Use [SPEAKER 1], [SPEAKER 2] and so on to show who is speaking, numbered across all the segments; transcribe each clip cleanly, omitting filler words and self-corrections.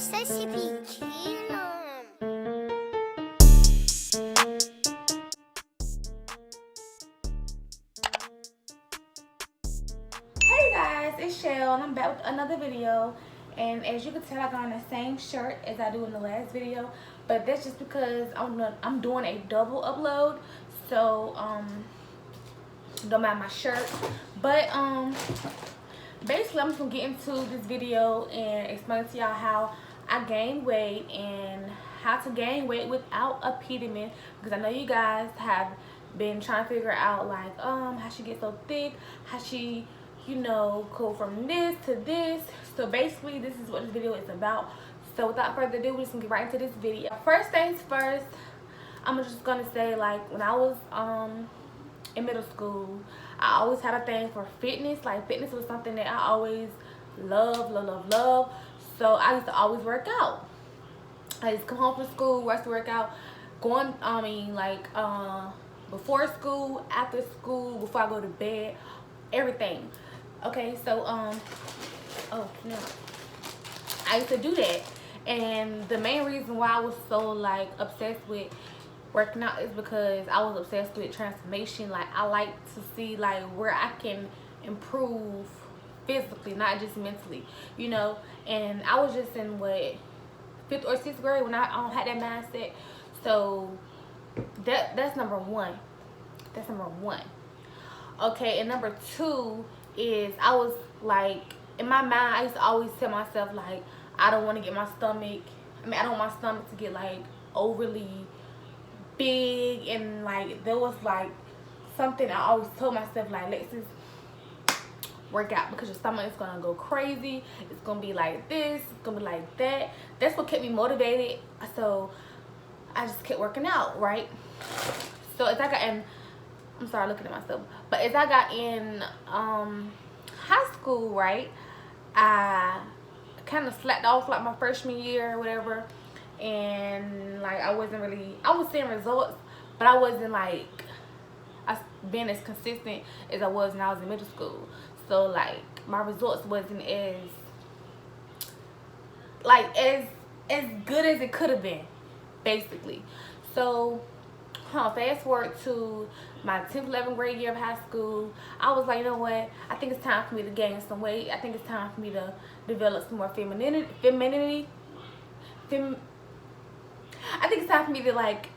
[SPEAKER 1] sei se pedindo.
[SPEAKER 2] Hey guys, it's Shell and I'm back with another video. And as you can tell, I got on the same shirt as I do in the last video, but that's just because I'm doing a double upload. So don't mind my shirt, but basically I'm just gonna get into this video and explain to y'all how I gain weight and how to gain weight without APETAMIN, because I know you guys have been trying to figure out like how she gets so thick, how she, you know, go from this to this. So basically this is what this video is about. So without further ado, we're just gonna get right into this video. First things first, I'm just gonna say, like, when I was in middle school, I always had a thing for fitness. Like, fitness was something that I always love. So I used to always work out. I used to come home from school, rush to work out, before school, after school, before I go to bed, everything. Okay, so oh no, I used to do that. And the main reason why I was so like obsessed with working out is because I was obsessed with transformation. Like, I like to see like where I can improve physically, not just mentally, you know. And I was just in what, 5th or 6th grade when I had that mindset. So that's number one. That's number one. Okay, and number two is, I was like, in my mind, I used to always tell myself like, I don't want to get my stomach, I don't want my stomach to get like overly big. And like, there was like something I always told myself, like, Lexus, work out, because your stomach is gonna go crazy. It's gonna be like this, it's gonna be like that. That's what kept me motivated. So I just kept working out, right? So as I got in, I'm sorry, looking at myself, but as I got in high school, right, I kind of slacked off like my freshman year or whatever. And like, I was seeing results, but I wasn't like being as consistent as I was when I was in middle school. So like, my results wasn't as good as it could have been, basically. So fast forward to my 10th, 11th grade year of high school, I was like, you know what, I think it's time for me to gain some weight. I think it's time for me to develop some more femininity. I think it's time for me to like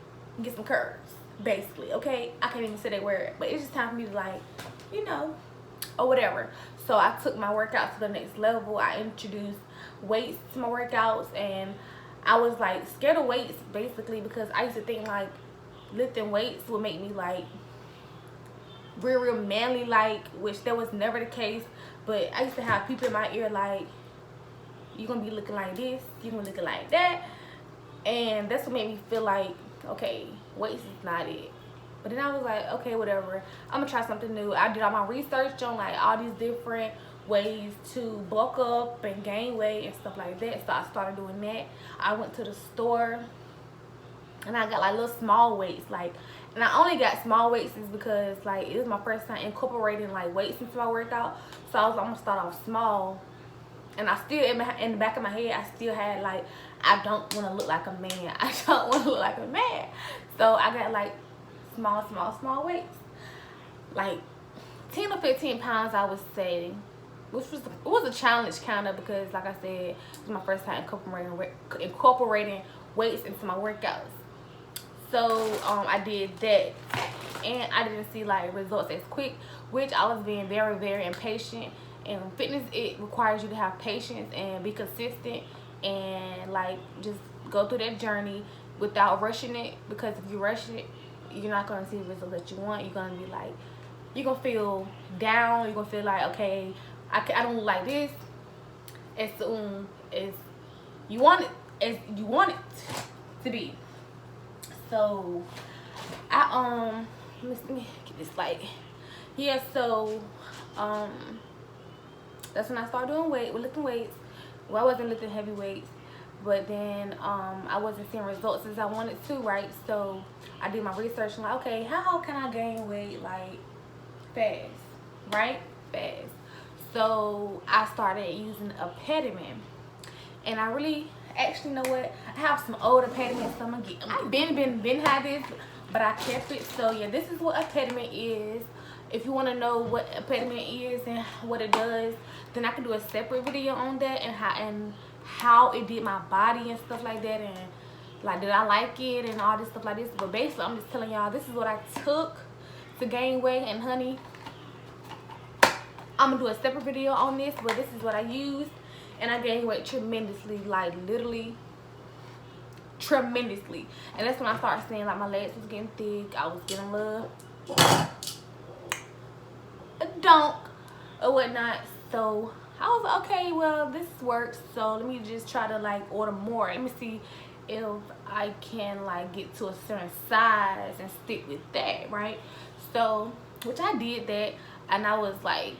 [SPEAKER 2] get some curves, basically. Okay, I can't even say that word, but it's just time for me to, like, you know, or whatever. So I took my workouts to the next level. I introduced weights to my workouts, and I was like scared of weights, basically, because I used to think like lifting weights would make me like real manly, like, which that was never the case. But I used to have people in my ear like, you're gonna be looking like this, you're gonna be looking like that. And that's what made me feel like, okay, weights is not it. But then I was like, okay, whatever, I'm gonna try something new. I did all my research on like all these different ways to bulk up and gain weight and stuff like that. So I started doing that. I went to the store and I got like little small weights, like, and I only got small weights is because like it was my first time incorporating like weights into my workout. So I was like, I'm gonna start off small. And I still, in the back of my head, I still had like, I don't want to look like a man. I don't want to look like a man. So I got like small weights, like 10 or 15 pounds, I would say, which was a challenge kind of, because like I said, it was my first time incorporating weights into my workouts. So I did that, and I didn't see like results as quick, which I was being very impatient. And fitness, it requires you to have patience and be consistent, and like just go through that journey without rushing it, because if you rush it, you're not going to see the results that you want. You're going to be like, you're going to feel down. You're going to feel like, okay, I don't look like this as soon as you want it to be. So I let me get this light. Yeah, so that's when I started doing lifting weights. Well, I wasn't lifting heavy weights, but then I wasn't seeing results as I wanted to, right? So I did my research and like, okay, how can I gain weight like fast, right? Fast. So I started using APETAMIN, and I really actually, you know what? I have some old APETAMIN, so I'm gonna get. I've been had this, but I kept it. So yeah, this is what APETAMIN is. If you want to know what APETAMIN is and what it does, then I can do a separate video on that and how it did my body and stuff like that, and like did I like it and all this stuff like this. But basically, I'm just telling y'all this is what I took to gain weight, and honey, I'm gonna do a separate video on this, but this is what I used, and I gained weight tremendously, like literally tremendously. And that's when I started seeing like my legs was getting thick, I was getting a little donk or whatnot. So I was like, okay, well this works, so let me just try to like order more. Let me see if I can like get to a certain size and stick with that, right? So which I did that, and I was like,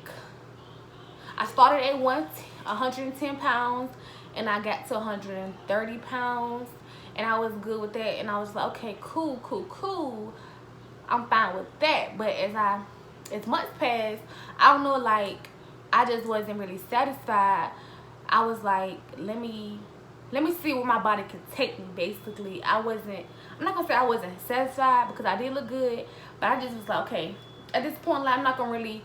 [SPEAKER 2] I started at 110 pounds and I got to 130 pounds, and I was good with that, and I was like, okay, cool, I'm fine with that. But as months passed, I don't know, like I just wasn't really satisfied. I was like, let me see where my body can take me. Basically, I'm not gonna say I wasn't satisfied, because I did look good, but I just was like, okay, at this point, like, I'm not really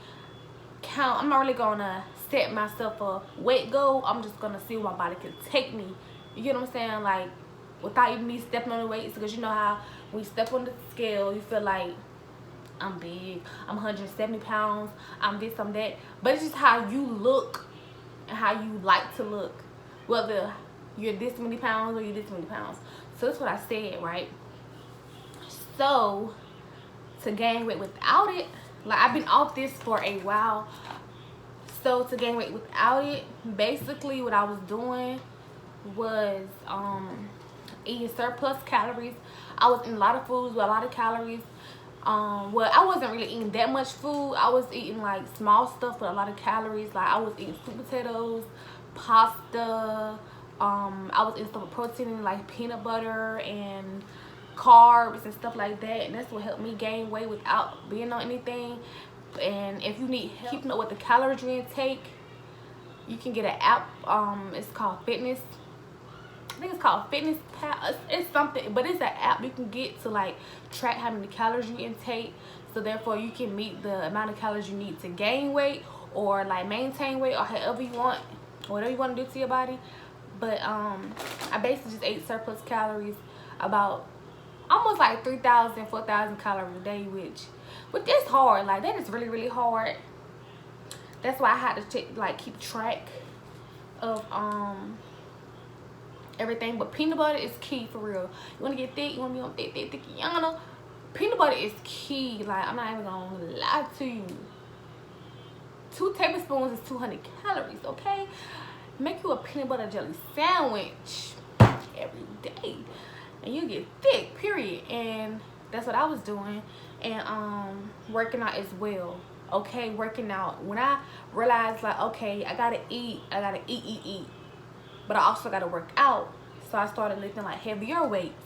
[SPEAKER 2] gonna set myself a weight goal. I'm just gonna see where my body can take me. You get what I'm saying? Like, without even me stepping on the weights, because you know how when you step on the scale, you feel like I'm big, I'm 170 pounds, I'm this, I'm that. But it's just how you look and how you like to look, whether you're this many pounds or you're this many pounds. So that's what I said, right? So to gain weight without it, like I've been off this for a while, so to gain weight without it, basically what I was doing was eating surplus calories. I was eating a lot of foods with a lot of calories. Well, I wasn't really eating that much food. I was eating like small stuff with a lot of calories. Like I was eating sweet potatoes, pasta. I was eating stuff with protein like peanut butter and carbs and stuff like that, and that's what helped me gain weight without being on anything. And if you need help keeping up with the calorie you intake, you can get an app. It's called Fitness. I think it's called Fitness Pal. It's something, but it's an app you can get to like track how many calories you intake, so therefore you can meet the amount of calories you need to gain weight or like maintain weight, or however you want, whatever you want to do to your body. But I basically just ate surplus calories, about almost like 3,000, 4,000 calories a day, which is hard. Like that is really hard. That's why I had to keep track of everything. But peanut butter is key, for real. You want to get thick, you want to be on thick yana. Peanut butter is key. Like, I'm not even gonna lie to you. 2 tablespoons is 200 calories, okay? Make you a peanut butter jelly sandwich every day and you get thick, period. And that's what I was doing. And working out as well, okay? Working out, when I realized like, okay, I gotta eat, but I also gotta work out. So I started lifting like heavier weights,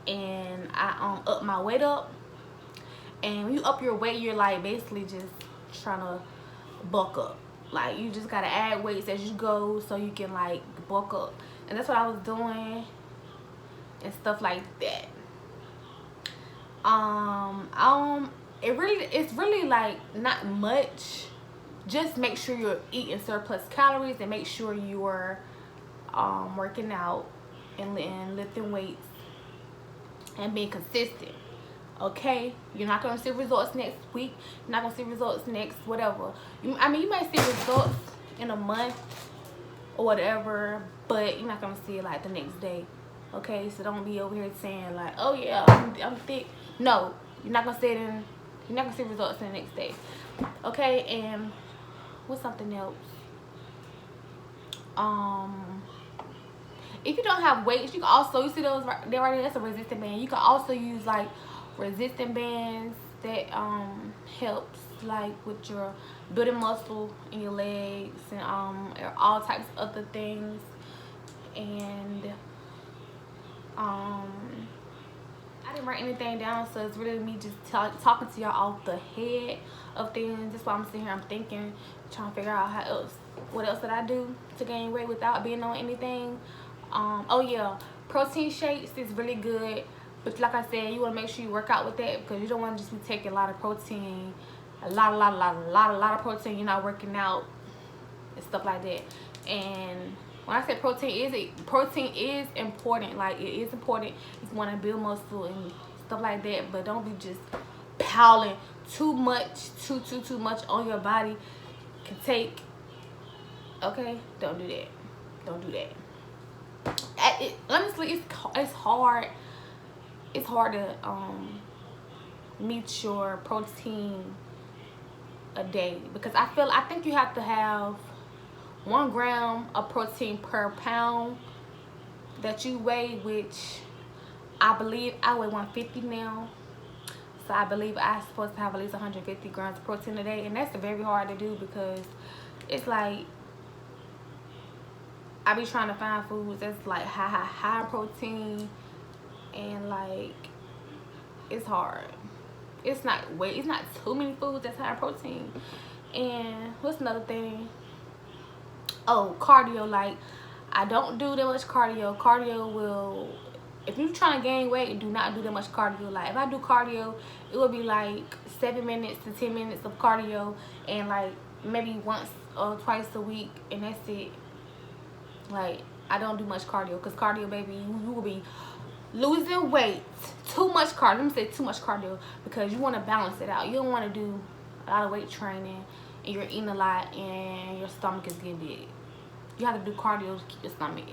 [SPEAKER 2] and I upped my weight up. And when you up your weight, you're like basically just trying to bulk up. Like you just gotta add weights as you go so you can like bulk up. And that's what I was doing and stuff like that. It's really like not much. Just make sure you're eating surplus calories, and make sure you're working out and lifting weights and being consistent. Okay, you're not gonna see results next week, you're not gonna see results next whatever. I mean, you might see results in a month or whatever, but you're not gonna see it like the next day. Okay, so don't be over here saying like, oh yeah, I'm thick. No, you're not gonna see it in, you're not gonna see results in the next day. Okay, and what's something else? If you don't have weights, you can also, you see those right there, that's a resistant band. You can also use like resistant bands that helps like with your building muscle in your legs and all types of other things. And I didn't write anything down, so it's really me just talking to y'all off the head of things. That's why I'm sitting here, I'm thinking, trying to figure out what else did I do to gain weight without being on anything. Oh yeah, protein shakes is really good, but like I said, you want to make sure you work out with that, because you don't want to just be taking a lot of protein, a lot of protein. You're not working out and stuff like that. And when I say protein is important. Like, it is important if you want to build muscle and stuff like that, but don't be just piling too much on your body. Can take, okay, don't do that. Don't do that. Honestly, it's hard to meet your protein a day, because I think you have to have 1 gram of protein per pound that you weigh, which I believe I weigh 150 now. So I believe I'm supposed to have at least 150 grams of protein a day, and that's very hard to do, because it's like I be trying to find foods that's like high protein, and like it's hard. It's not too many foods that's high protein. And what's another thing? Oh, cardio. Like, I don't do that much cardio. Cardio will, if you're trying to gain weight, do not do that much cardio. Like, if I do cardio, it will be like 7 minutes to 10 minutes of cardio, and like maybe once or twice a week, and that's it. Like, I don't do much cardio, because cardio, baby, you will be losing weight. Too much cardio. Let me say too much cardio, because you want to balance it out. You don't want to do a lot of weight training and you're eating a lot and your stomach is getting big. You have to do cardio to keep your stomach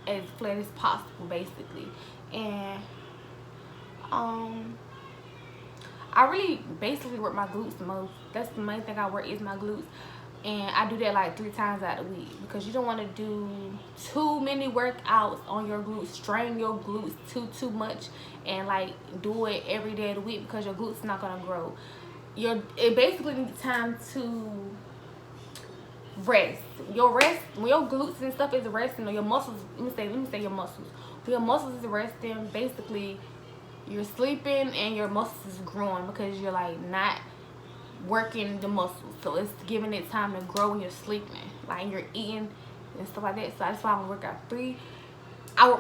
[SPEAKER 2] as flat as possible, basically. And I really basically work my glutes the most. That's the main thing I work, is my glutes. And I do that like 3 times out of the week, because you don't want to do too many workouts on your glutes, strain your glutes too much, and like do it every day of the week, because your glutes not gonna grow. It basically needs time to rest. When your glutes and stuff is resting, or your muscles, let me say your muscles. When your muscles is resting, basically you're sleeping and your muscles is growing, because you're like not working the muscles. So it's giving it time to grow when you're sleeping, like you're eating and stuff like that. So that's why I work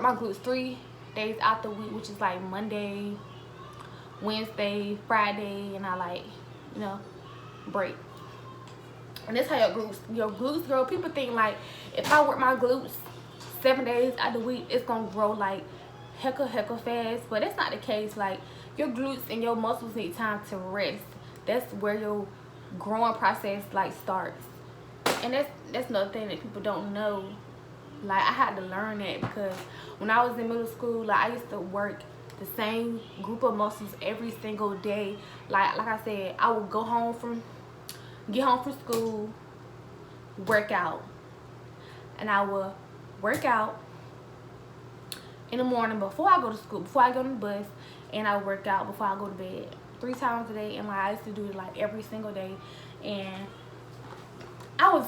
[SPEAKER 2] my glutes 3 days out the week, which is like Monday, Wednesday, Friday, and I like, break. And that's how your glutes grow. People think like, if I work my glutes 7 days out the week, it's gonna grow like hecka fast, but that's not the case. Like, your glutes and your muscles need time to rest. That's where your growing process like starts. And that's another thing that people don't know. Like, I had to learn that, because when I was in middle school, like, I used to work the same group of muscles every single day. Like I said, I would get home from school, work out, and I would work out in the morning before I go to school, before I go on the bus, and I would work out before I go to bed 3 times a day. And like, I used to do it like every single day, and I was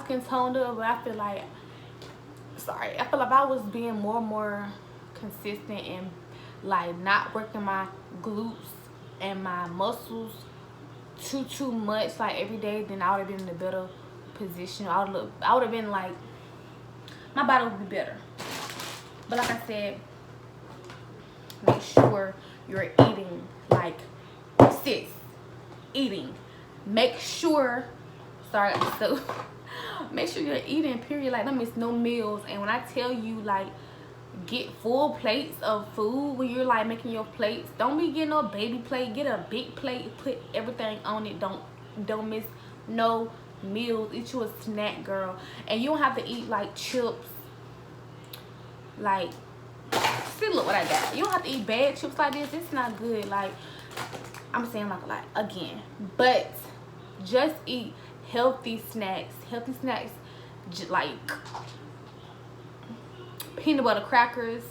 [SPEAKER 2] getting toned up, but I feel like I was being more and more consistent, and like not working my glutes and my muscles too much like every day. Then I would have been in a better position. I would have been like, my body would be better. But like I said, make sure you're eating, like, sis, eating. Make sure you're eating, period. Like, don't miss no meals. And when I tell you, like, get full plates of food when you're like making your plates, don't be getting no baby plate. Get a big plate, put everything on it. Don't miss no meals. Eat you a snack, girl. And you don't have to eat like chips. Like, see, look what I got. You don't have to eat bad chips like this. It's not good. Like, I'm saying, like again, but just eat healthy snacks. Like peanut butter crackers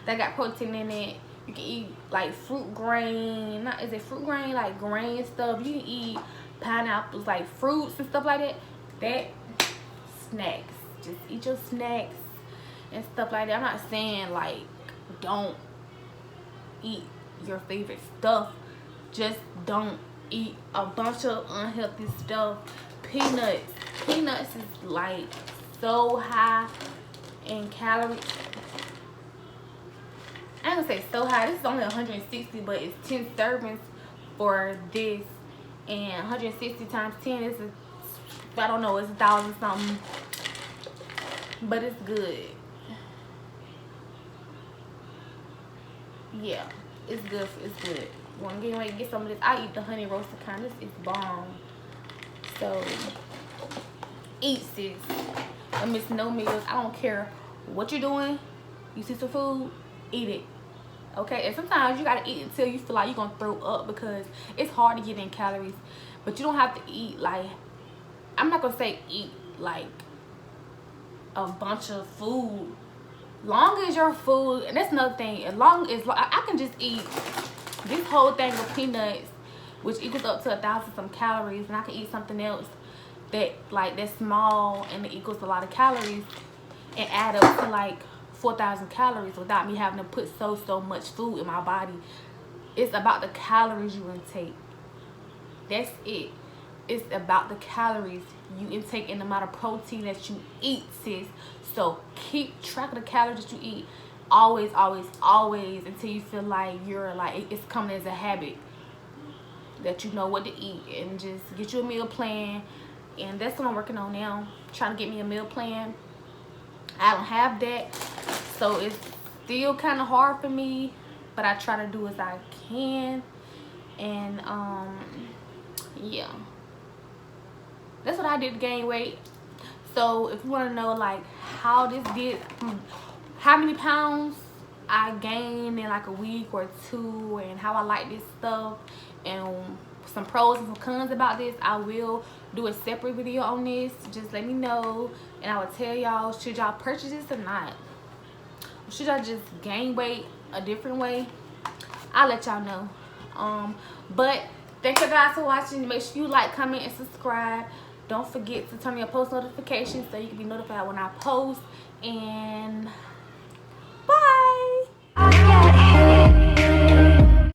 [SPEAKER 2] that got protein in it. You can eat like fruit grain. Is it fruit grain? Like grain stuff. You can eat pineapples, like fruits and stuff like that. Snacks. Just eat your snacks and stuff like that. I'm not saying like don't eat your favorite stuff. Just don't eat a bunch of unhealthy stuff. Peanuts is like so high in calories. I ain't gonna say so high. This is only 160, but it's 10 servings for this, and 160 times 10 is I don't know, it's 1,000 something, but it's good. Yeah, it's good. It's good. When I'm getting ready to get some of this, I eat the honey roasted kind. This is bomb. So eat, sis. And miss no meals. I don't care what you're doing. You see some food, eat it. Okay, and sometimes you gotta eat until you feel like you're gonna throw up, because it's hard to get in calories. But you don't have to eat like, I'm not gonna say eat like a bunch of food. Long as your food, and that's another thing, as long as I can just eat this whole thing of peanuts, which equals up to 1,000 some calories, and I can eat something else that's small and it equals a lot of calories, and add up to like 4,000 calories without me having to put so much food in my body. It's about the calories you intake. That's it. It's about the calories you intake and the amount of protein that you eat, sis. So keep track of the calories that you eat. Always, always, always, until you feel like you're like, it's coming as a habit that you know what to eat, and just get you a meal plan. And that's what I'm working on now, trying to get me a meal plan. I don't have that, so it's still kind of hard for me, but I try to do as I can. And yeah, that's what I did to gain weight. So if you want to know like how this did, how many pounds I gained in like a week or two, and how I like this stuff, and some pros and some cons about this, I will do a separate video on this. Just let me know, and I will tell y'all, should y'all purchase this or not. Should I just gain weight a different way? I'll let y'all know. But thank you guys for watching. Make sure you like, comment, and subscribe. Don't forget to turn on your post notifications so you can be notified when I post. And bye.